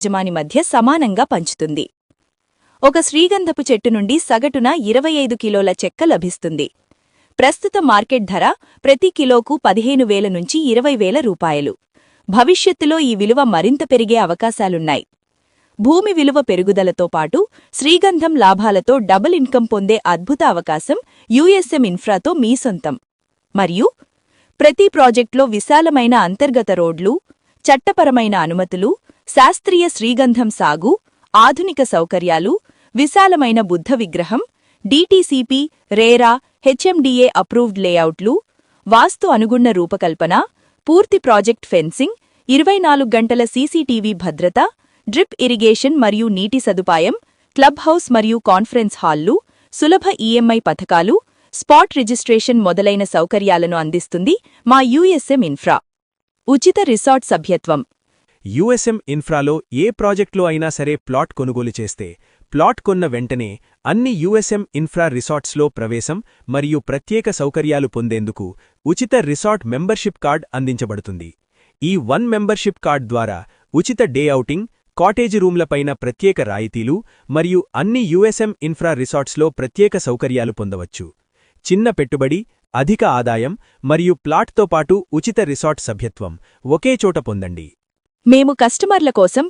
యజమాని మధ్య సమానంగా పంచుతుంది. ఒక శ్రీగంధపు చెట్టు నుండి సగటున 25 కిలోల చెక్క లభిస్తుంది. ప్రస్తుత మార్కెట్ ధర ప్రతి కిలోకు 15,000 నుంచి 20,000 రూపాయలు. భవిష్యత్తులో ఈ విలువ మరింత పెరిగే అవకాశాలున్నాయి. భూమి విలువ పెరుగుదలతో పాటు శ్రీగంధం లాభాలతో డబుల్ ఇన్కమ్ పొందే అద్భుత అవకాశం యుఎస్ఎం ఇన్ఫ్రాతో మీ సొంతం. మరియు ప్రతి ప్రాజెక్ట్లో విశాలమైన అంతర్గత రోడ్లు, చట్టపరమైన అనుమతులు, శాస్త్రీయ శ్రీగంధం సాగు, ఆధునిక సౌకర్యాలు, విశాలమైన బుద్ధ విగ్రహం, డీటీసీపీ, రేరా, హెచ్ఎండిఏ అప్రూవ్డ్ లేఅవుట్లు, వాస్తు అనుగుణ రూపకల్పన, పూర్తి ప్రాజెక్ట్ ఫెన్సింగ్, 24 గంటల సీసీటీవీ భద్రత, డ్రిప్ ఇరిగేషన్ మరియు నీటి సదుపాయం, క్లబ్ హౌస్ మరియు కాన్ఫరెన్స్ హాల్లు, సులభ ఈఎంఐ పథకాలు, స్పాట్ రిజిస్ట్రేషన్ మొదలైన సౌకర్యాలను అందిస్తుంది మా యుఎస్ఎం ఇన్ఫ్రా. ఉచిత రిసార్ట్ సభ్యత్వం. యుఎస్ఎం ఇన్ఫ్రాలో ఏ ప్రాజెక్టులో అయినా సరే ప్లాట్ కొనుగోలు చేస్తే ప్లాట్ కొన్న వెంటనే అన్ని యుఎస్ఎం ఇన్ఫ్రా రిసార్ట్స్లో ప్రవేశం మరియు ప్రత్యేక సౌకర్యాలు పొందేందుకు ఉచిత రిసార్ట్ మెంబర్షిప్ కార్డ్ అందించబడుతుంది. ఈ 1 మెంబర్షిప్ కార్డ్ ద్వారా ఉచిత డే ఔటింగ్, కాటేజ్ రూమ్లపైన ప్రత్యేక రాయితీలు మరియు అన్ని యుఎస్ఎం ఇన్ఫ్రా రిసార్ట్స్లో ప్రత్యేక సౌకర్యాలు పొందవచ్చు. చిన్న పెట్టుబడి, అధిక ఆదాయం మరియు ప్లాట్తో పాటు ఉచిత రిసార్ట్ సభ్యత్వం ఒకే చోట పొందండి. మేము కస్టమర్ల కోసం